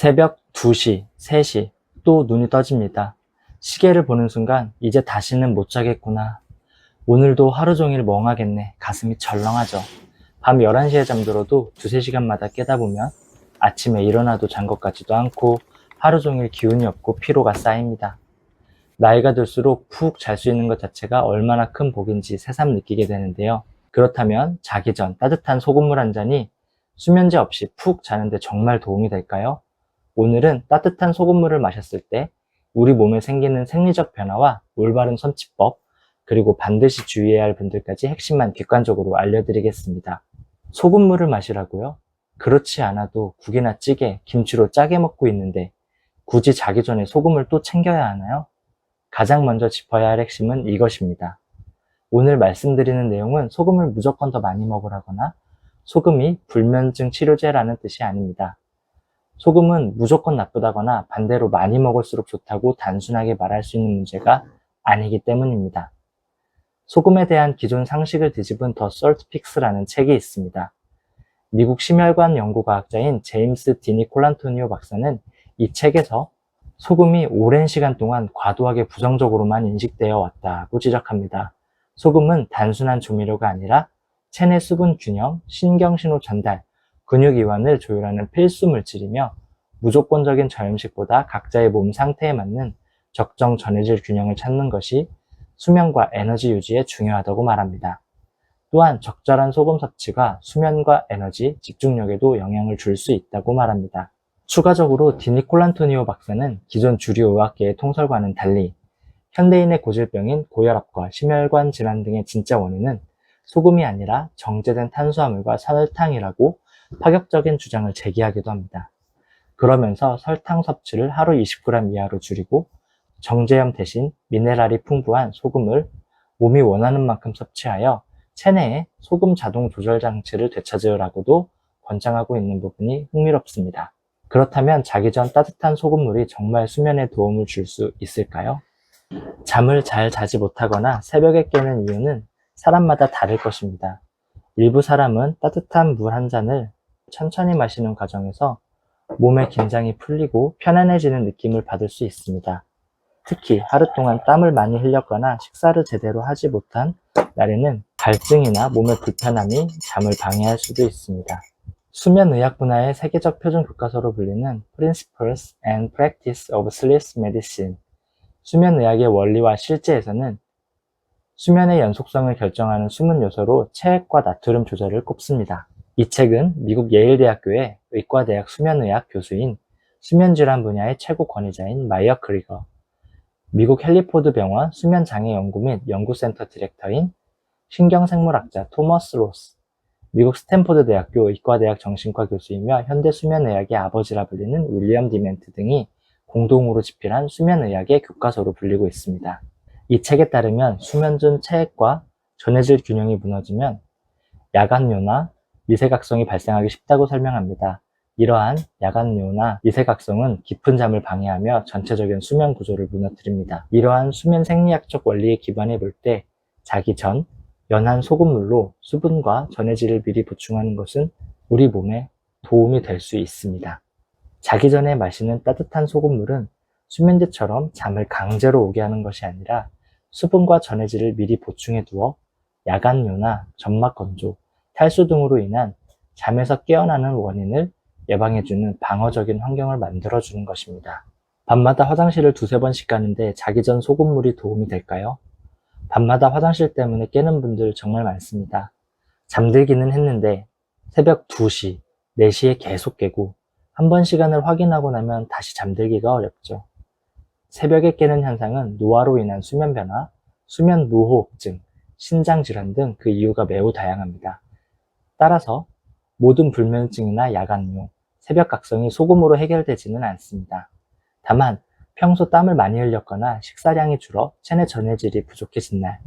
새벽 2시, 3시, 또 눈이 떠집니다. 시계를 보는 순간 이제 다시는 못 자겠구나. 오늘도 하루 종일 멍하겠네. 가슴이 절렁하죠. 밤 11시에 잠들어도 2~3시간마다 깨다 보면 아침에 일어나도 잔 것 같지도 않고 하루 종일 기운이 없고 피로가 쌓입니다. 나이가 들수록 푹 잘 수 있는 것 자체가 얼마나 큰 복인지 새삼 느끼게 되는데요. 그렇다면 자기 전 따뜻한 소금물 한 잔이 수면제 없이 푹 자는데 정말 도움이 될까요? 오늘은 따뜻한 소금물을 마셨을 때 우리 몸에 생기는 생리적 변화와 올바른 섭취법, 그리고 반드시 주의해야 할 분들까지 핵심만 객관적으로 알려드리겠습니다. 소금물을 마시라고요? 그렇지 않아도 국이나 찌개, 김치로 짜게 먹고 있는데 굳이 자기 전에 소금을 또 챙겨야 하나요? 가장 먼저 짚어야 할 핵심은 이것입니다. 오늘 말씀드리는 내용은 소금을 무조건 더 많이 먹으라거나 소금이 불면증 치료제라는 뜻이 아닙니다. 소금은 무조건 나쁘다거나 반대로 많이 먹을수록 좋다고 단순하게 말할 수 있는 문제가 아니기 때문입니다. 소금에 대한 기존 상식을 뒤집은 더 솔트픽스라는 책이 있습니다. 미국 심혈관 연구과학자인 제임스 디니콜란토니오 박사는 이 책에서 소금이 오랜 시간 동안 과도하게 부정적으로만 인식되어 왔다고 지적합니다. 소금은 단순한 조미료가 아니라 체내 수분 균형, 신경신호 전달, 근육 이완을 조율하는 필수 물질이며 무조건적인 저염식보다 각자의 몸 상태에 맞는 적정 전해질 균형을 찾는 것이 수면과 에너지 유지에 중요하다고 말합니다. 또한 적절한 소금 섭취가 수면과 에너지, 집중력에도 영향을 줄 수 있다고 말합니다. 추가적으로 디니콜란토니오 박사는 기존 주류 의학계의 통설과는 달리 현대인의 고질병인 고혈압과 심혈관 질환 등의 진짜 원인은 소금이 아니라 정제된 탄수화물과 설탕이라고 파격적인 주장을 제기하기도 합니다. 그러면서 설탕 섭취를 하루 20g 이하로 줄이고 정제염 대신 미네랄이 풍부한 소금을 몸이 원하는 만큼 섭취하여 체내에 소금 자동 조절 장치를 되찾으라고도 권장하고 있는 부분이 흥미롭습니다. 그렇다면 자기 전 따뜻한 소금물이 정말 수면에 도움을 줄 수 있을까요? 잠을 잘 자지 못하거나 새벽에 깨는 이유는 사람마다 다를 것입니다. 일부 사람은 따뜻한 물 한 잔을 천천히 마시는 과정에서 몸의 긴장이 풀리고 편안해지는 느낌을 받을 수 있습니다. 특히 하루 동안 땀을 많이 흘렸거나 식사를 제대로 하지 못한 날에는 갈증이나 몸의 불편함이 잠을 방해할 수도 있습니다. 수면의학 분야의 세계적 표준 교과서로 불리는 Principles and Practice of Sleep Medicine, 수면의학의 원리와 실제에서는 수면의 연속성을 결정하는 숨은 요소로 체액과 나트륨 조절을 꼽습니다. 이 책은 미국 예일대학교의 의과대학 수면의학 교수인 수면질환 분야의 최고 권위자인 마이어 크리거, 미국 헨리포드 병원 수면장애연구 및 연구센터 디렉터인 신경생물학자 토머스 로스, 미국 스탠포드 대학교 의과대학 정신과 교수이며 현대 수면의학의 아버지라 불리는 윌리엄 디멘트 등이 공동으로 집필한 수면의학의 교과서로 불리고 있습니다. 이 책에 따르면 수면 중 체액과 전해질 균형이 무너지면 야간뇨나 미세각성이 발생하기 쉽다고 설명합니다. 이러한 야간뇨나 미세각성은 깊은 잠을 방해하며 전체적인 수면 구조를 무너뜨립니다. 이러한 수면 생리학적 원리에 기반해 볼 때 자기 전 연한 소금물로 수분과 전해질을 미리 보충하는 것은 우리 몸에 도움이 될 수 있습니다. 자기 전에 마시는 따뜻한 소금물은 수면제처럼 잠을 강제로 오게 하는 것이 아니라 수분과 전해질을 미리 보충해 두어 야간뇨나 점막 건조, 탈수 등으로 인한 잠에서 깨어나는 원인을 예방해주는 방어적인 환경을 만들어주는 것입니다. 밤마다 화장실을 2~3번씩 가는데 자기 전 소금물이 도움이 될까요? 밤마다 화장실 때문에 깨는 분들 정말 많습니다. 잠들기는 했는데 새벽 2시, 4시에 계속 깨고 한 번 시간을 확인하고 나면 다시 잠들기가 어렵죠. 새벽에 깨는 현상은 노화로 인한 수면 변화, 수면 무호흡증, 신장질환 등 그 이유가 매우 다양합니다. 따라서 모든 불면증이나 야간뇨, 새벽각성이 소금으로 해결되지는 않습니다. 다만 평소 땀을 많이 흘렸거나 식사량이 줄어 체내 전해질이 부족해진 날,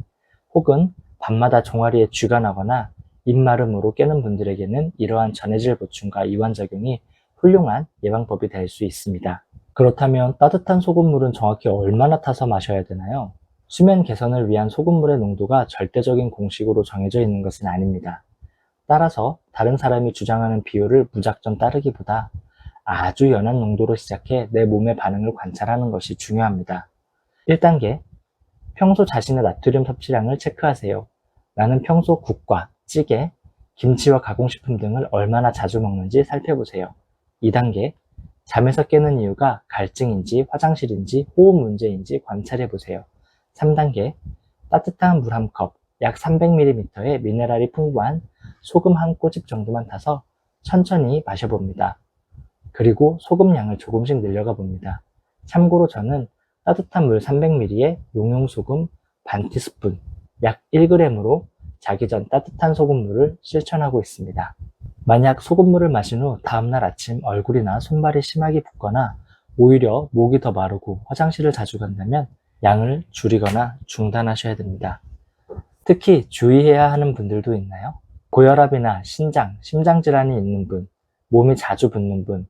혹은 밤마다 종아리에 쥐가 나거나 입마름으로 깨는 분들에게는 이러한 전해질 보충과 이완작용이 훌륭한 예방법이 될 수 있습니다. 그렇다면 따뜻한 소금물은 정확히 얼마나 타서 마셔야 되나요? 수면 개선을 위한 소금물의 농도가 절대적인 공식으로 정해져 있는 것은 아닙니다. 따라서 다른 사람이 주장하는 비율을 무작정 따르기보다 아주 연한 농도로 시작해 내 몸의 반응을 관찰하는 것이 중요합니다. 1단계, 평소 자신의 나트륨 섭취량을 체크하세요. 나는 평소 국과 찌개, 김치와 가공식품 등을 얼마나 자주 먹는지 살펴보세요. 2단계, 잠에서 깨는 이유가 갈증인지 화장실인지 호흡 문제인지 관찰해보세요. 3단계, 따뜻한 물 한 컵, 약 300ml의 미네랄이 풍부한 소금 한 꼬집 정도만 타서 천천히 마셔봅니다. 그리고 소금 양을 조금씩 늘려가 봅니다. 참고로 저는 따뜻한 물 300ml에 용용소금 반 티스푼, 약 1g으로 자기 전 따뜻한 소금물을 실천하고 있습니다. 만약 소금물을 마신 후 다음날 아침 얼굴이나 손발이 심하게 붓거나 오히려 목이 더 마르고 화장실을 자주 간다면 양을 줄이거나 중단하셔야 됩니다. 특히 주의해야 하는 분들도 있나요? 고혈압이나 신장, 심장질환이 있는 분, 몸이 자주 붓는 분,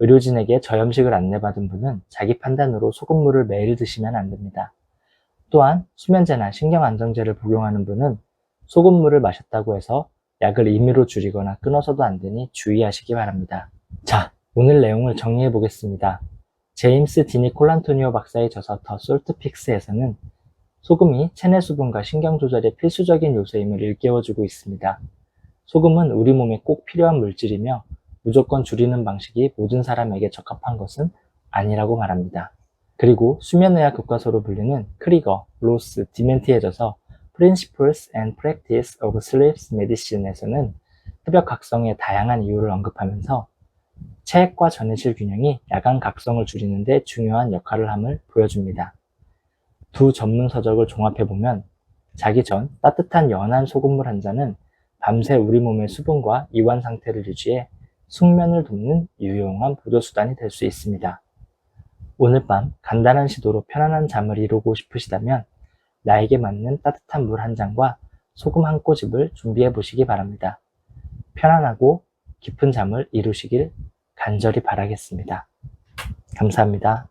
의료진에게 저염식을 안내받은 분은 자기 판단으로 소금물을 매일 드시면 안 됩니다. 또한 수면제나 신경안정제를 복용하는 분은 소금물을 마셨다고 해서 약을 임의로 줄이거나 끊어서도 안 되니 주의하시기 바랍니다. 자, 오늘 내용을 정리해 보겠습니다. 제임스 디니 콜란토니오 박사의 저서 더 솔트픽스에서는 소금이 체내 수분과 신경 조절에 필수적인 요소임을 일깨워주고 있습니다. 소금은 우리 몸에 꼭 필요한 물질이며 무조건 줄이는 방식이 모든 사람에게 적합한 것은 아니라고 말합니다. 그리고 수면의학 교과서로 불리는 크리거, 로스, 디멘티의 저서 Principles and Practice of Sleep Medicine에서는 흡역 각성의 다양한 이유를 언급하면서 체액과 전해질 균형이 야간 각성을 줄이는 데 중요한 역할을 함을 보여줍니다. 두 전문 서적을 종합해보면 자기 전 따뜻한 연한 소금물 한 잔은 밤새 우리 몸의 수분과 이완 상태를 유지해 숙면을 돕는 유용한 보조수단이 될 수 있습니다. 오늘 밤 간단한 시도로 편안한 잠을 이루고 싶으시다면 나에게 맞는 따뜻한 물 한 잔과 소금 한 꼬집을 준비해 보시기 바랍니다. 편안하고 깊은 잠을 이루시길 간절히 바라겠습니다. 감사합니다.